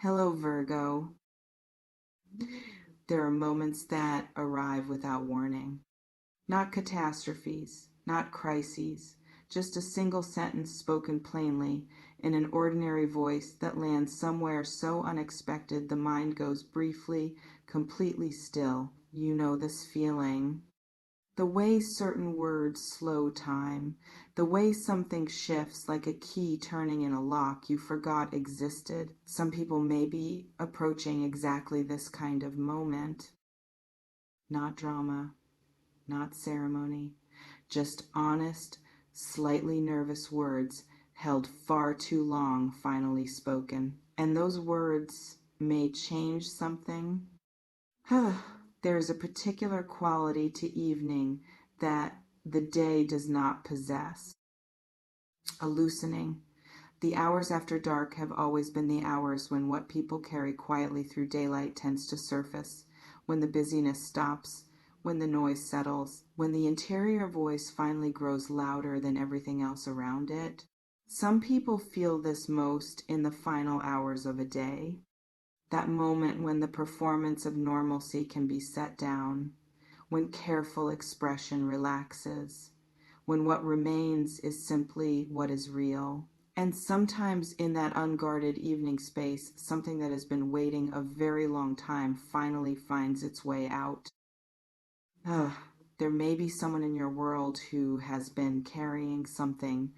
Hello, Virgo. There are moments that arrive without warning. Not catastrophes, not crises, just a single sentence spoken plainly in an ordinary voice that lands somewhere so unexpected the mind goes briefly, completely still. You know this feeling. The way certain words slow time, the way something shifts like a key turning in a lock you forgot existed. Some people may be approaching exactly this kind of moment. Not drama, not ceremony, just honest, slightly nervous words held far too long finally spoken. And those words may change something. There is a particular quality to evening that the day does not possess. A loosening. The hours after dark have always been the hours when what people carry quietly through daylight tends to surface, when the busyness stops, when the noise settles, when the interior voice finally grows louder than everything else around it. Some people feel this most in the final hours of a day. That moment when the performance of normalcy can be set down, when careful expression relaxes, when what remains is simply what is real. And sometimes in that unguarded evening space, something that has been waiting a very long time finally finds its way out. There may be someone in your world who has been carrying something,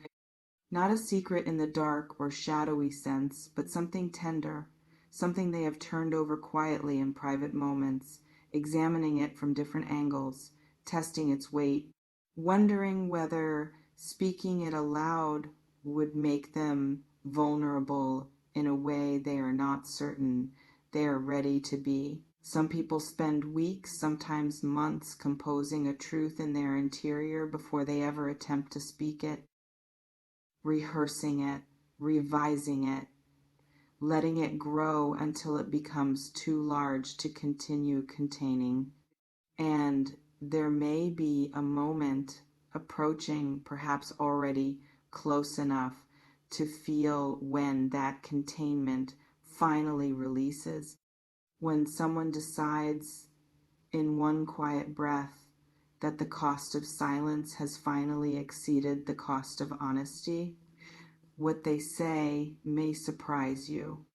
not a secret in the dark or shadowy sense, but something tender, something they have turned over quietly in private moments, examining it from different angles, testing its weight, wondering whether speaking it aloud would make them vulnerable in a way they are not certain they are ready to be. Some people spend weeks, sometimes months, composing a truth in their interior before they ever attempt to speak it, rehearsing it, revising it, letting it grow until it becomes too large to continue containing. And there may be a moment approaching, perhaps already close enough to feel when that containment finally releases, when someone decides in one quiet breath that the cost of silence has finally exceeded the cost of honesty. What they say may surprise you,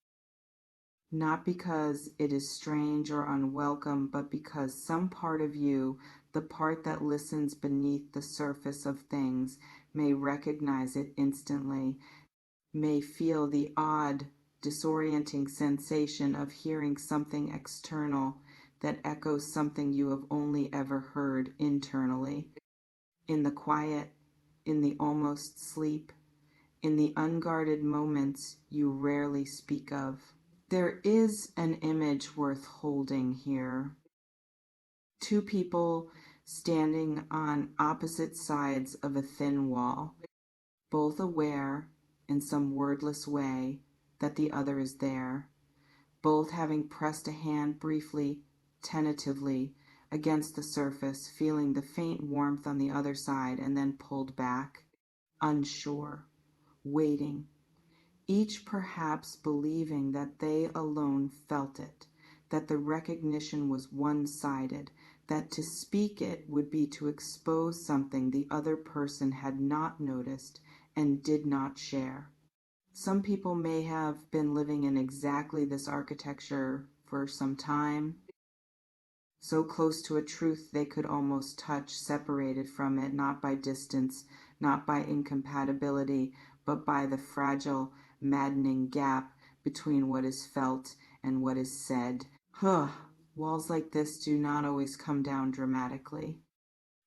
not because it is strange or unwelcome, but because some part of you, the part that listens beneath the surface of things, may recognize it instantly, may feel the odd, disorienting sensation of hearing something external that echoes something you have only ever heard internally. In the quiet, in the almost sleep, in the unguarded moments you rarely speak of. There is an image worth holding here. Two people standing on opposite sides of a thin wall, both aware, in some wordless way, that the other is there, both having pressed a hand briefly, tentatively, against the surface, feeling the faint warmth on the other side, and then pulled back, unsure, waiting, each perhaps believing that they alone felt it, that the recognition was one-sided, that to speak it would be to expose something the other person had not noticed and did not share. Some people may have been living in exactly this architecture for some time, so close to a truth they could almost touch, separated from it, not by distance, not by incompatibility, but by the fragile, maddening gap between what is felt and what is said. Walls like this do not always come down dramatically.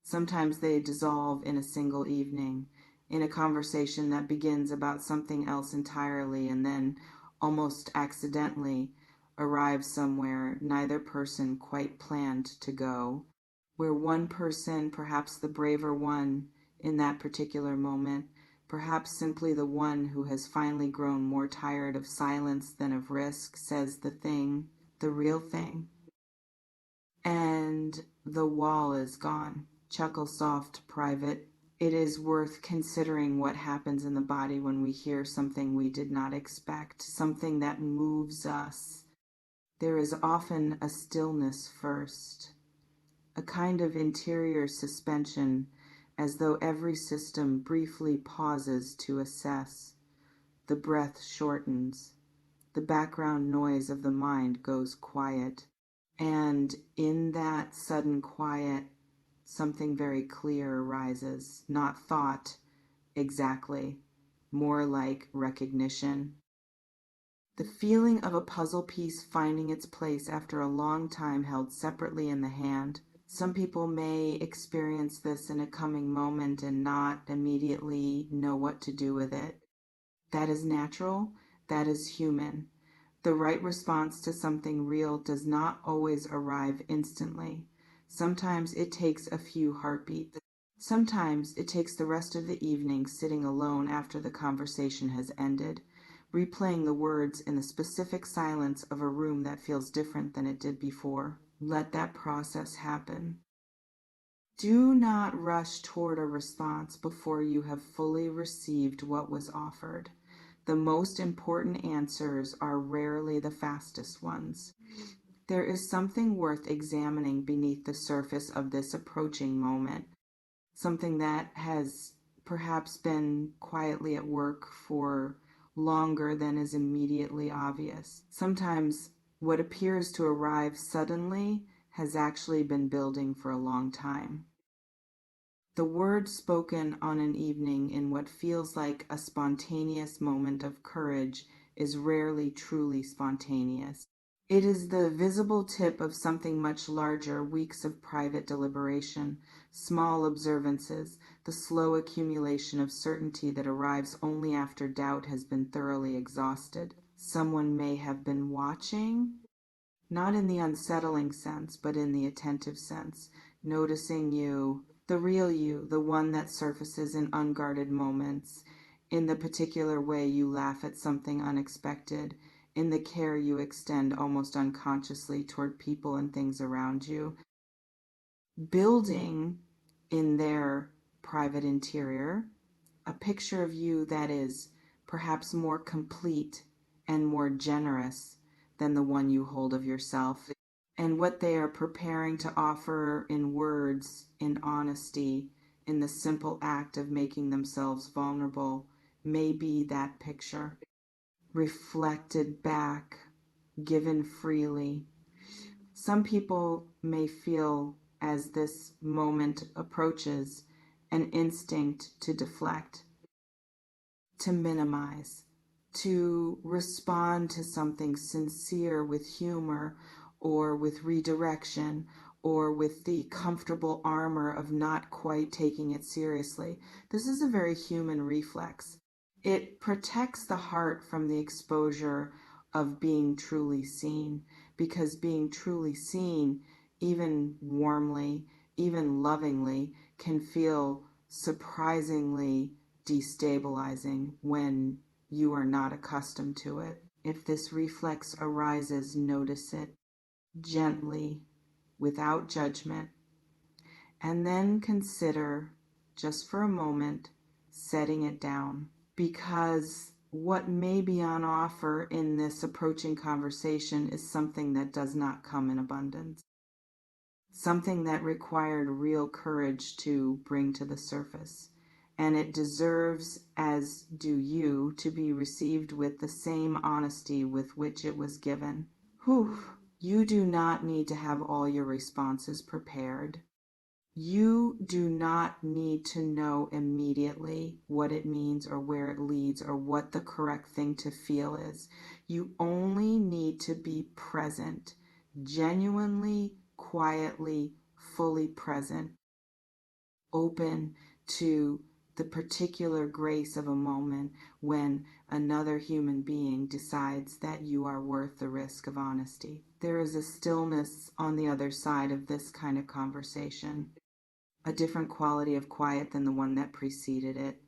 Sometimes they dissolve in a single evening, in a conversation that begins about something else entirely and then, almost accidentally, arrives somewhere neither person quite planned to go, where one person, perhaps the braver one in that particular moment, perhaps simply the one who has finally grown more tired of silence than of risk, says the thing, the real thing. And the wall is gone. Chuckle soft, private. it is worth considering what happens in the body when we hear something we did not expect, something that moves us. There is often a stillness first, a kind of interior suspension, as though every system briefly pauses to assess. The breath shortens. The background noise of the mind goes quiet. And in that sudden quiet, something very clear arises, not thought exactly, more like recognition. The feeling of a puzzle piece finding its place after a long time held separately in the hand. Some people may experience this in a coming moment and not immediately know what to do with it. That is natural, that is human. The right response to something real does not always arrive instantly. Sometimes it takes a few heartbeats. Sometimes it takes the rest of the evening sitting alone after the conversation has ended, replaying the words in the specific silence of a room that feels different than it did before. Let that process happen. Do not rush toward a response before you have fully received what was offered. The most important answers are rarely the fastest ones. There is something worth examining beneath the surface of this approaching moment, something that has perhaps been quietly at work for longer than is immediately obvious. Sometimes what appears to arrive suddenly has actually been building for a long time. The word spoken on an evening in what feels like a spontaneous moment of courage is rarely truly spontaneous. It is the visible tip of something much larger, weeks of private deliberation, small observances, the slow accumulation of certainty that arrives only after doubt has been thoroughly exhausted. Someone may have been watching, not in the unsettling sense, but in the attentive sense, noticing you, the real you, the one that surfaces in unguarded moments, in the particular way you laugh at something unexpected, in the care you extend almost unconsciously toward people and things around you, building in their private interior a picture of you that is perhaps more complete and more generous than the one you hold of yourself. And what they are preparing to offer in words, in honesty, in the simple act of making themselves vulnerable, may be that picture, reflected back, given freely. Some people may feel, as this moment approaches, an instinct to deflect, to minimize, to respond to something sincere with humor or with redirection or with the comfortable armor of not quite taking it seriously. This is a very human reflex. It protects the heart from the exposure of being truly seen, because being truly seen, even warmly, even lovingly, can feel surprisingly destabilizing when you are not accustomed to it. If this reflex arises, notice it gently, without judgment, and then consider, just for a moment, setting it down. Because what may be on offer in this approaching conversation is something that does not come in abundance, something that required real courage to bring to the surface. And it deserves, as do you, to be received with the same honesty with which it was given. Whew! You do not need to have all your responses prepared. You do not need to know immediately what it means or where it leads or what the correct thing to feel is. You only need to be present, genuinely, quietly, fully present, open to the particular grace of a moment when another human being decides that you are worth the risk of honesty. There is a stillness on the other side of this kind of conversation, a different quality of quiet than the one that preceded it.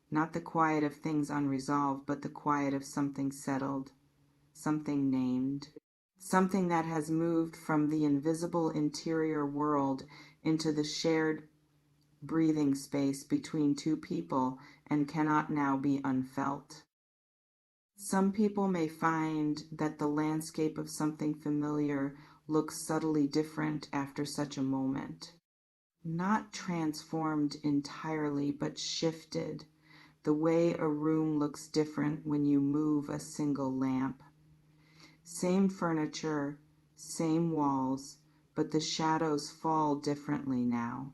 Not the quiet of things unresolved, but the quiet of something settled, something named, something that has moved from the invisible interior world into the shared breathing space between two people and cannot now be unfelt. Some people may find that the landscape of something familiar looks subtly different after such a moment. Not transformed entirely, but shifted, the way a room looks different when you move a single lamp. Same furniture, same walls, but the shadows fall differently now.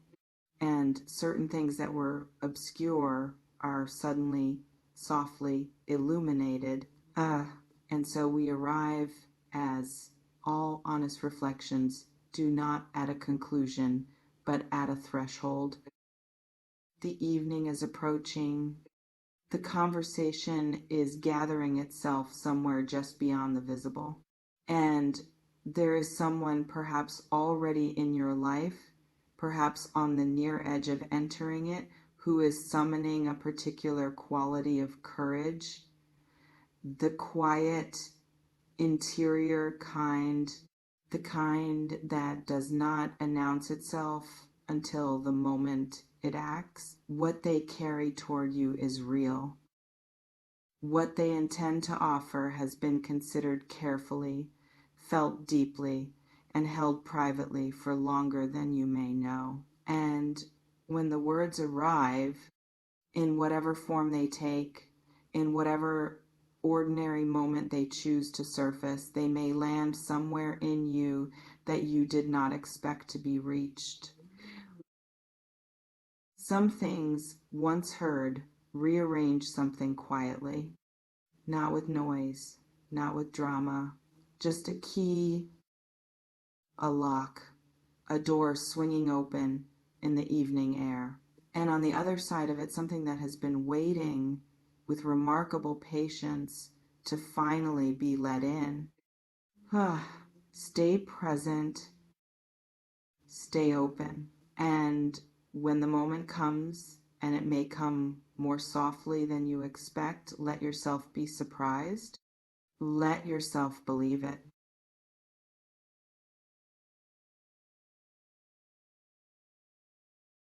And certain things that were obscure are suddenly softly illuminated. And so we arrive, as all honest reflections do, not at a conclusion, but at a threshold. The evening is approaching. The conversation is gathering itself somewhere just beyond the visible. And there is someone perhaps already in your life, perhaps on the near edge of entering it, who is summoning a particular quality of courage, the quiet, interior kind, the kind that does not announce itself until the moment it acts. What they carry toward you is real. What they intend to offer has been considered carefully, felt deeply, and held privately for longer than you may know. And when the words arrive, in whatever form they take, in whatever ordinary moment they choose to surface, they may land somewhere in you that you did not expect to be reached. Some things, once heard, rearrange something quietly, not with noise, not with drama, just a key, a lock, a door swinging open in the evening air. And on the other side of it, something that has been waiting with remarkable patience to finally be let in. Stay present, stay open. And when the moment comes, and it may come more softly than you expect, let yourself be surprised. Let yourself believe it.